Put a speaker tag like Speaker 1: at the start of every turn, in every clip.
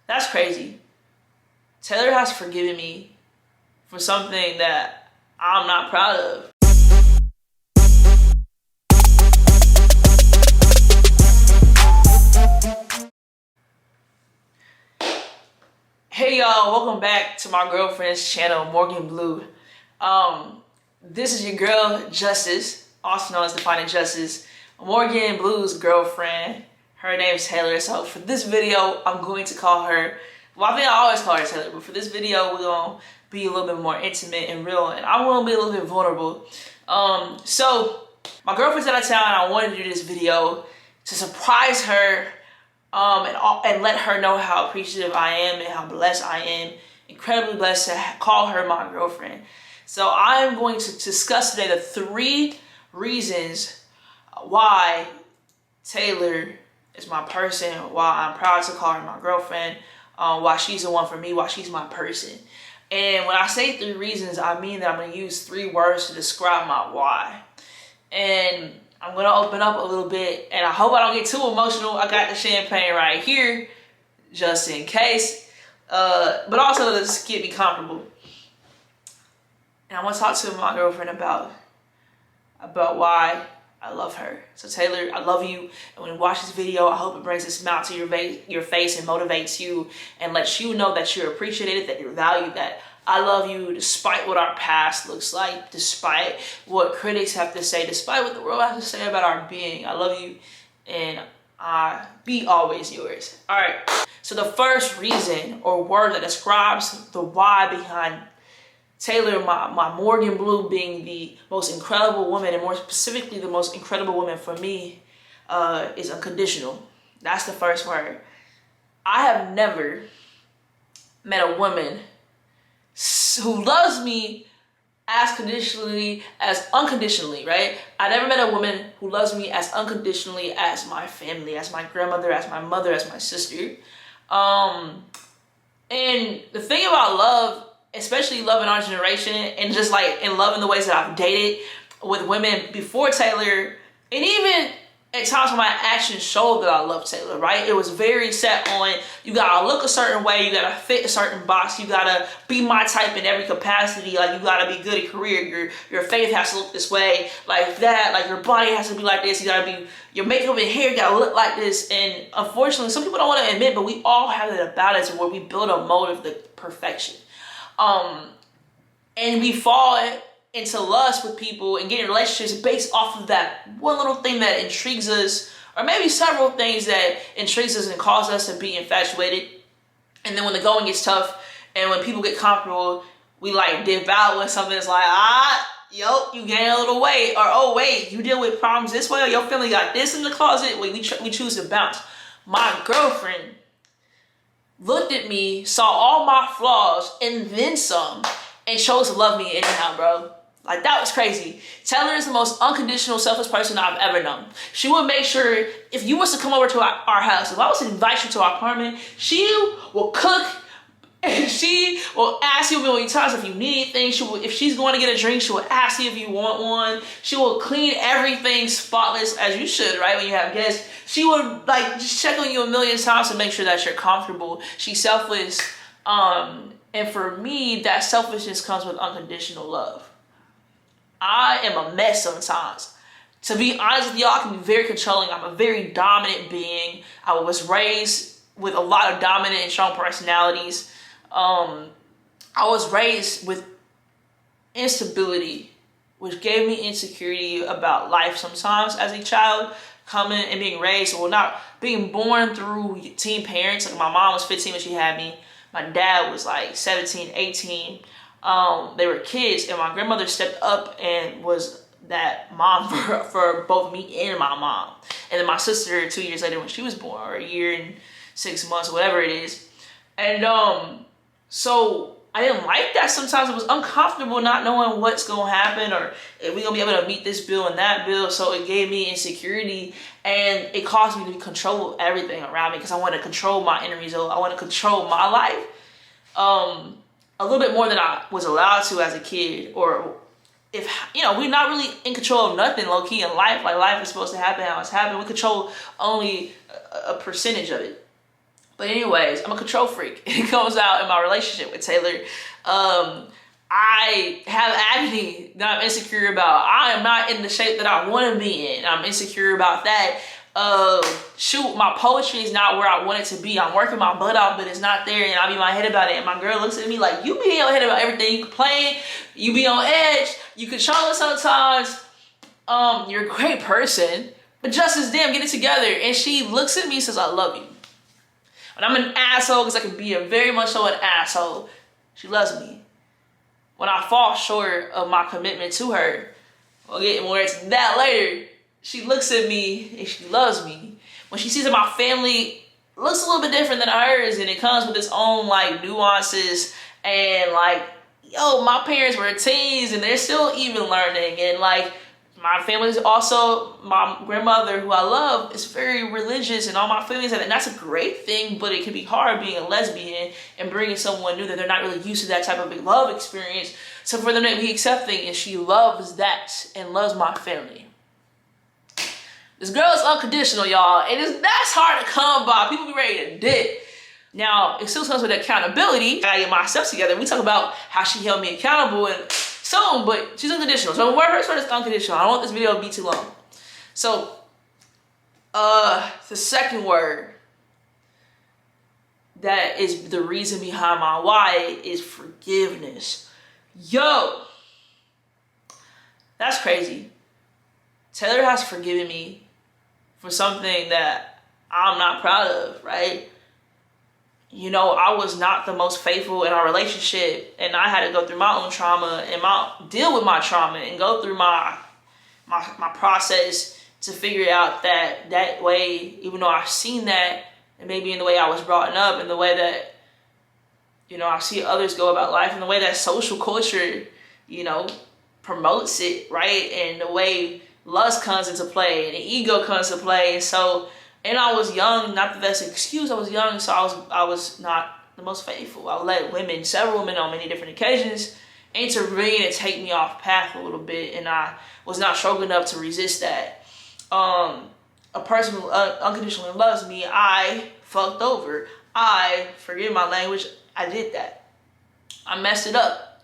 Speaker 1: That's crazy. Taylor has forgiven me for something that I'm not proud of. Hey y'all, welcome back to my girlfriend's channel, Morganbleu. This is your girl, Justice, also known as Defining Justice, Morganbleu's girlfriend. Her name's Taylor, so for this video, I'm going to call her, well, I think I always call her Taylor, but for this video, we're gonna be a little bit more intimate and real, and I want to be a little bit vulnerable. So my girlfriend's out of town, and I wanted to do this video to surprise her, and let her know how appreciative I am and how blessed I am, incredibly blessed to call her my girlfriend. So I'm going to discuss today the 3 reasons why Taylor is my person, why I'm proud to call her my girlfriend, why she's the one for me, why she's my person. And when I say 3 reasons, I mean that I'm going to use 3 words to describe my why. And I'm going to open up a little bit, and I hope I don't get too emotional. I got the champagne right here, just in case. But also, let's get me comfortable. And I want to talk to my girlfriend about why I love her. So Taylor, I love you. And when you watch this video, I hope it brings a smile to your face and motivates you and lets you know that you're appreciated, that you're valued, that I love you despite what our past looks like, despite what critics have to say, despite what the world has to say about our being. I love you, and I be always yours. All right, so the first reason or word that describes the why behind Taylor, my Morganbleu, being the most incredible woman, and more specifically the most incredible woman for me, is unconditional. That's the first word. I have never met a woman who loves me as unconditionally, right? I never met a woman who loves me as unconditionally as my family, as my grandmother, as my mother, as my sister. And the thing about love, especially love in our generation, and just like in love in the ways that I've dated with women before Taylor, and even at times when my actions showed that I love Taylor, right? It was very set on, you gotta look a certain way, you gotta fit a certain box, you gotta be my type in every capacity, like you gotta be good at career, your faith has to look this way, like that, like your body has to be like this, you gotta be, your makeup and hair gotta look like this. And unfortunately, some people don't want to admit, but we all have it about us where we build a mold of the perfection. And we fall into lust with people and get in relationships based off of that one little thing that intrigues us, or maybe several things that intrigues us and cause us to be infatuated. And then when the going gets tough and when people get comfortable, we like dip out when something is like, you gain a little weight, or oh wait, you deal with problems this way, or your family got this in the closet. We choose to bounce. My girlfriend looked at me, saw all my flaws and then some, and chose to love me anyhow, bro. Like, that was crazy. Taylor is the most unconditional, selfless person I've ever known. She would make sure, if you was to come over to our house, if I was to invite you to our apartment, she will cook, and she will ask you a million times if you need anything. If she's going to get a drink, she will ask you if you want one. She will clean everything spotless, as you should, right, when you have guests. She would, like, just check on you a million times to make sure that you're comfortable. She's selfless. And for me, that selfishness comes with unconditional love. I am a mess sometimes. To be honest with y'all, I can be very controlling. I'm a very dominant being. I was raised with a lot of dominant and strong personalities. I was raised with instability, which gave me insecurity about life sometimes as a child, coming and being raised, well, not being born through teen parents. Like, my mom was 15 when she had me. My dad was like 17, 18. They were kids, and my grandmother stepped up and was that mom for both me and my mom. And then my sister 2 years later when she was born, or 1 year and 6 months, whatever it is. And so I didn't like that. Sometimes it was uncomfortable not knowing what's gonna happen, or if we're gonna be able to meet this bill and that bill. So it gave me insecurity, and it caused me to control everything around me because I want to control my end result. I want to control my life a little bit more than I was allowed to as a kid. Or if, we're not really in control of nothing low key in life. Like, life is supposed to happen how it's happening. We control only a percentage of it. But anyways, I'm a control freak. It comes out in my relationship with Taylor. I have acne that I'm insecure about. I am not in the shape that I want to be in. I'm insecure about that. Shoot, my poetry is not where I want it to be. I'm working my butt out, but it's not there, and I be in my head about it. And my girl looks at me like, you be in your head about everything. You complain, you be on edge, you control it sometimes. You're a great person, but just as damn, get it together. And she looks at me and says, I love you. When I'm an asshole, because I can be a very much so an asshole, she loves me. When I fall short of my commitment to her, we'll get more into that later, she looks at me and she loves me. When she sees that my family looks a little bit different than hers, and it comes with its own like nuances, and like, yo, my parents were teens and they're still even learning, and like, my family is also, my grandmother, who I love, is very religious, and all my families have, and that's a great thing, but it can be hard being a lesbian and bringing someone new that they're not really used to that type of big love experience. So for them to be accepting, and she loves that and loves my family. This girl is unconditional, y'all, and that's hard to come by. People be ready to dip. Now, it still comes with accountability. I gotta get my steps together. We talk about how she held me accountable and so, but she's unconditional. So the first word is unconditional. I don't want this video to be too long. So, the second word that is the reason behind my why is forgiveness. Yo, that's crazy. Taylor has forgiven me for something that I'm not proud of, right? You know, I was not the most faithful in our relationship, and I had to go through my own trauma and deal with my trauma and go through my process to figure out that way, even though I've seen that, and maybe in the way I was brought up, and the way that, you know, I see others go about life, and the way that social culture, you know, promotes it, right? And the way lust comes into play and the ego comes into play. And so, and I was young, not that that's an excuse, I was young, so I was not the most faithful. I would let several women on many different occasions intervene and take me off path a little bit, and I was not strong enough to resist that. A person who unconditionally loves me, I fucked over. I, forgive my language, I did that. I messed it up.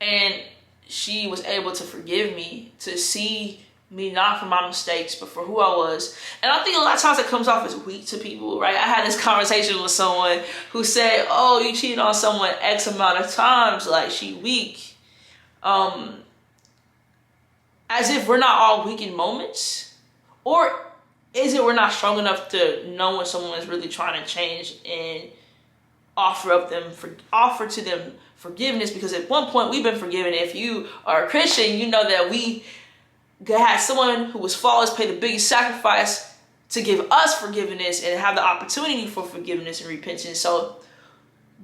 Speaker 1: And she was able to forgive me, to see me not for my mistakes, but for who I was. And I think a lot of times it comes off as weak to people, right? I had this conversation with someone who said, oh, you cheated on someone X amount of times, like she weak. As if we're not all weak in moments. Or is it we're not strong enough to know when someone is really trying to change and offer to them forgiveness? Because at one point we've been forgiven. If you are a Christian, you know that we had someone who was flawless pay the biggest sacrifice to give us forgiveness and have the opportunity for forgiveness and repentance. So,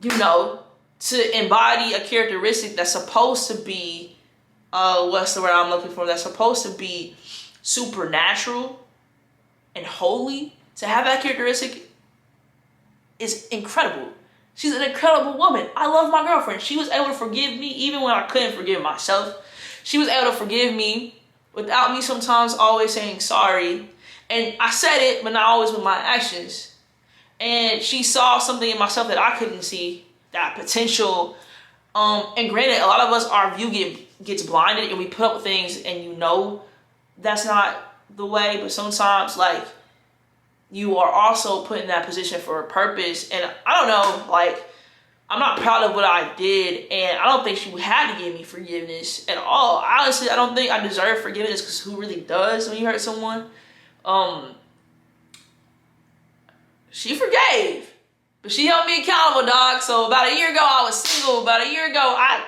Speaker 1: you know, to embody a characteristic that's supposed to be, what's the word I'm looking for? That's supposed to be supernatural and holy. To have that characteristic is incredible. She's an incredible woman. I love my girlfriend. She was able to forgive me even when I couldn't forgive myself. She was able to forgive me without me sometimes always saying sorry. And I said it, but not always with my actions. And she saw something in myself that I couldn't see, that potential. And granted, a lot of us, our view gets blinded and we put up with things and you know that's not the way. But sometimes, like, you are also put in that position for a purpose. And I don't know, like, I'm not proud of what I did, and I don't think she had to give me forgiveness at all. Honestly, I don't think I deserve forgiveness, because who really does when you hurt someone? She forgave, but she held me accountable, dog. So about a year ago, I was single. About a year ago, I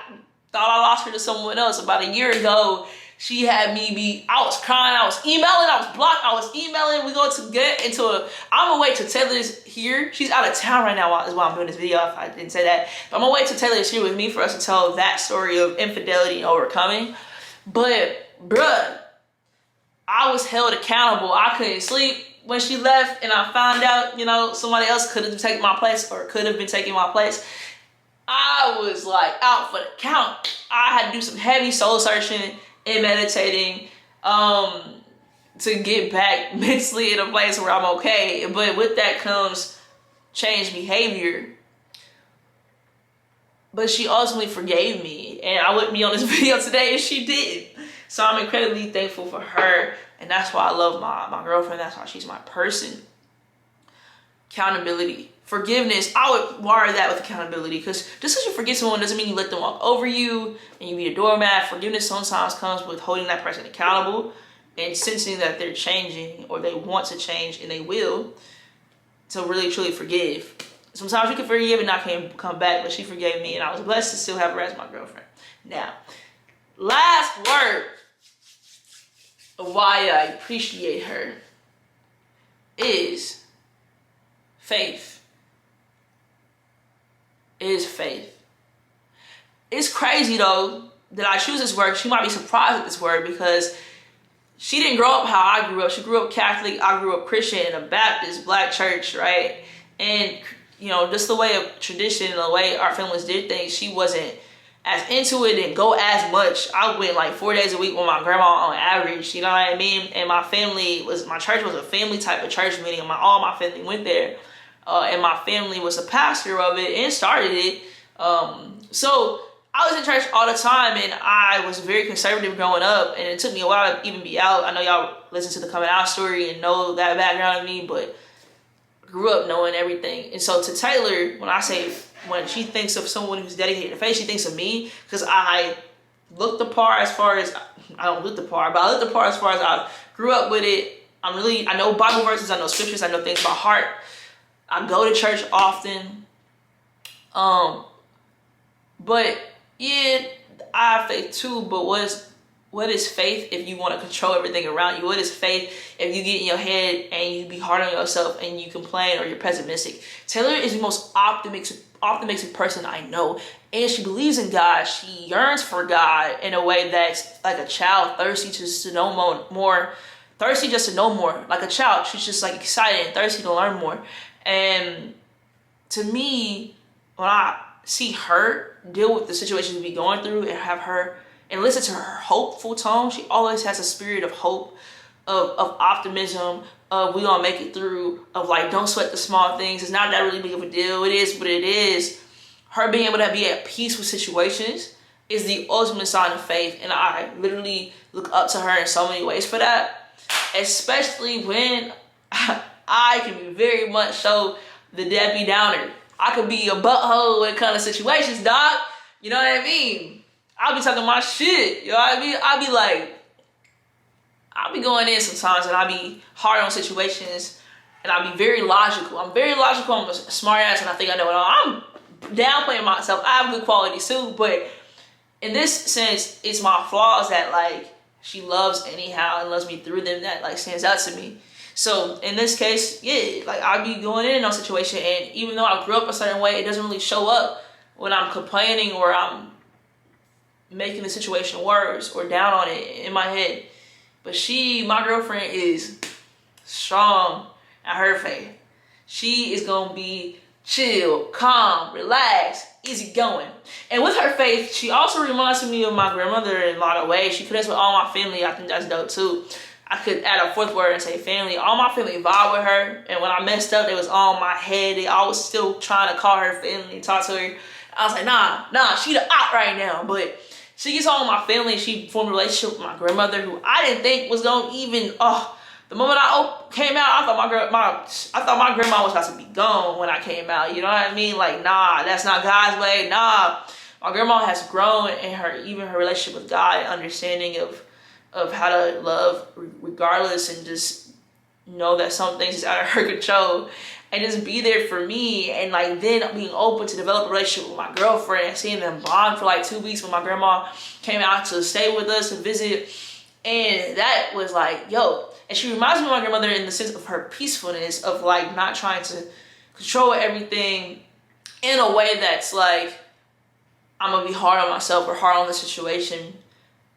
Speaker 1: thought I lost her to someone else. About a year ago, she had me I was crying, I was emailing, I was blocked, I was emailing. We're going to get into I'm gonna wait till Taylor's here. She's out of town right now, is why I'm doing this video, if I didn't say that. But I'm gonna wait till Taylor's here with me for us to tell that story of infidelity and overcoming. But, bruh, I was held accountable. I couldn't sleep when she left, and I found out, you know, somebody else could have taken my place, or could have been taking my place. I was like out for the count. I had to do some heavy soul searching and meditating to get back mentally in a place where I'm okay. But with that comes change behavior. But she ultimately forgave me, and I wouldn't be on this video today if she did. So I'm incredibly thankful for her, and that's why I love my girlfriend. That's why she's my person. Accountability. Forgiveness, I would wire that with accountability, because just because you forget someone doesn't mean you let them walk over you and you be a doormat. Forgiveness sometimes comes with holding that person accountable and sensing that they're changing or they want to change, and they will, to really truly forgive. Sometimes you can forgive and not come back, but she forgave me, and I was blessed to still have her as my girlfriend. Now, last word of why I appreciate her is faith. Is faith. It's crazy though that I choose this word. She might be surprised at this word because she didn't grow up how I grew up. She grew up Catholic. I grew up Christian in a Baptist black church, right? And you know, just the way of tradition and the way our families did things, she wasn't as into it and go as much. I went like 4 days a week with my grandma on average, you know what I mean? And my church was a family type of church, meaning all my family went there. And my family was a pastor of it and started it. So I was in church all the time, and I was very conservative growing up, and it took me a while to even be out. I know y'all listen to the coming out story and know that background of me, but grew up knowing everything. And so to Taylor, when she thinks of someone who's dedicated to faith, she thinks of me, because I look the part as far as, I don't look the part, but I look the part as far as I grew up with it. I know Bible verses, I know scriptures, I know things by heart. I go to church often. But yeah, I have faith too, but what is faith if you want to control everything around you? What is faith if you get in your head and you be hard on yourself and you complain or you're pessimistic? Taylor is the most optimistic person I know, and she believes in God. She yearns for God in a way that's like a child, thirsty just to know more, thirsty just to know more. Like a child, she's just like excited and thirsty to learn more. And to me, when I see her deal with the situations we be going through and listen to her hopeful tone, she always has a spirit of hope, of optimism, of we gonna make it through, of like, don't sweat the small things. It's not that really big of a deal. It is what it is. Her being able to be at peace with situations is the ultimate sign of faith. And I literally look up to her in so many ways for that, especially when I can be very much so the Debbie Downer. I could be a butthole in kind of situations, dog. You know what I mean? I'll be talking my shit. You know what I mean? I'll be going in sometimes, and I'll be hard on situations, and I'll be very logical. I'm very logical. I'm a smart ass, and I think I know it all. I'm downplaying myself. I have good qualities too, but in this sense, it's my flaws that like she loves anyhow and loves me through them that like stands out to me. So in this case, yeah, like I'll be going in on a situation, and even though I grew up a certain way, it doesn't really show up when I'm complaining or I'm making the situation worse or down on it in my head. But my girlfriend, is strong at her faith. She is gonna be chill, calm, relaxed, easy going. And with her faith, she also reminds me of my grandmother in a lot of ways. She connects with all my family. I think that's dope too. I could add a fourth word and say family. All my family vibe with her. And when I messed up, it was all in my head. I was still trying to call her family and talk to her. I was like, nah, she the op right now. But she gets on with my family. She formed a relationship with my grandmother, who I didn't think was going to even, the moment I came out, I thought my grandma was about to be gone when I came out. You know what I mean? Like, nah, that's not God's way. Nah, my grandma has grown in her relationship with God, understanding of how to love regardless, and just know that some things is out of her control, and just be there for me. And like then being open to develop a relationship with my girlfriend and seeing them bond for like 2 weeks when my grandma came out to stay with us and visit. And that was like, yo. And she reminds me of my grandmother in the sense of her peacefulness, of like not trying to control everything in a way that's like, I'm gonna be hard on myself or hard on the situation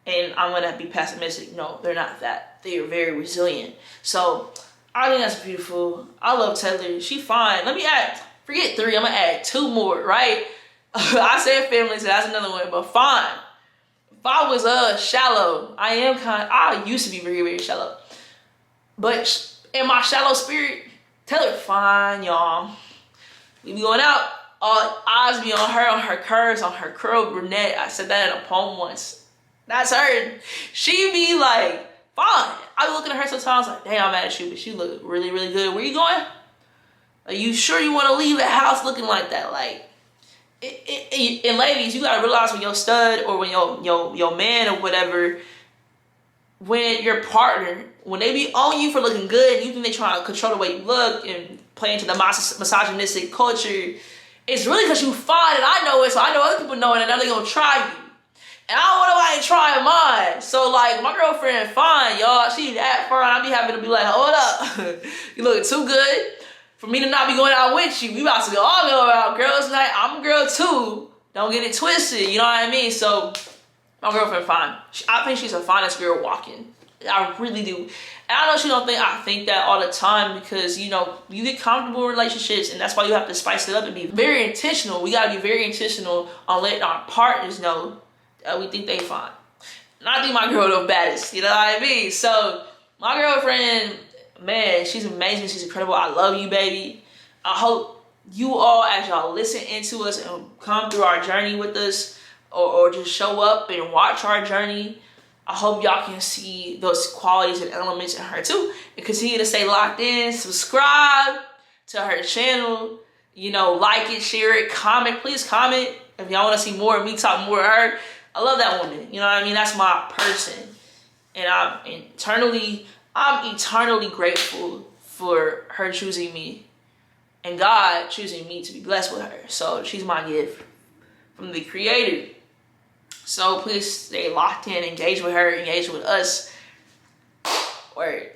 Speaker 1: and I'm gonna be pessimistic. No, they're not that. They are very resilient. So I think that's beautiful. I love Taylor. She fine. Let me forget 3. I'm gonna add 2 more, right? I said family, so that's another one, but fine. If I was shallow, I used to be very, very shallow. But in my shallow spirit, Taylor fine, y'all. We be going out, all eyes be on her curves, on her curl brunette. I said that in a poem once. That's her. She be like, fine. I be looking at her sometimes like, damn, I'm mad at you, but she look really, really good. Where you going? Are you sure you want to leave the house looking like that? Like, and ladies, you gotta realize when your stud or when your man or whatever, when your partner, when they be on you for looking good and you think they trying to control the way you look and play into the misogynistic culture, it's really because you fine and I know it, so I know other people know it and now they gonna try you. And I don't want nobody trying mine. So like my girlfriend fine, y'all. She that fine. I be happy to be like, hold up. You looking too good for me to not be going out with you. We about to all go out girls night. I'm a girl too. Don't get it twisted. You know what I mean? So my girlfriend fine. I think she's the finest girl walking. I really do. And I know she don't think I think that all the time because, you know, you get comfortable in relationships and that's why you have to spice it up and be very intentional. We got to be very intentional on letting our partners know that we think they fine. And I think my girl the baddest, you know what I mean? So my girlfriend, man, she's amazing. She's incredible. I love you, baby. I hope you all, as y'all listen into us and come through our journey with us or just show up and watch our journey, I hope y'all can see those qualities and elements in her too and continue to stay locked in. Subscribe to her channel, you know, like it, share it, comment. Please comment if y'all want to see more of me talk more of her. I love that woman, you know what I mean? That's my person. And I'm eternally grateful for her choosing me and God choosing me to be blessed with her. So she's my gift from the Creator. So please stay locked in, engage with her, engage with us. Word.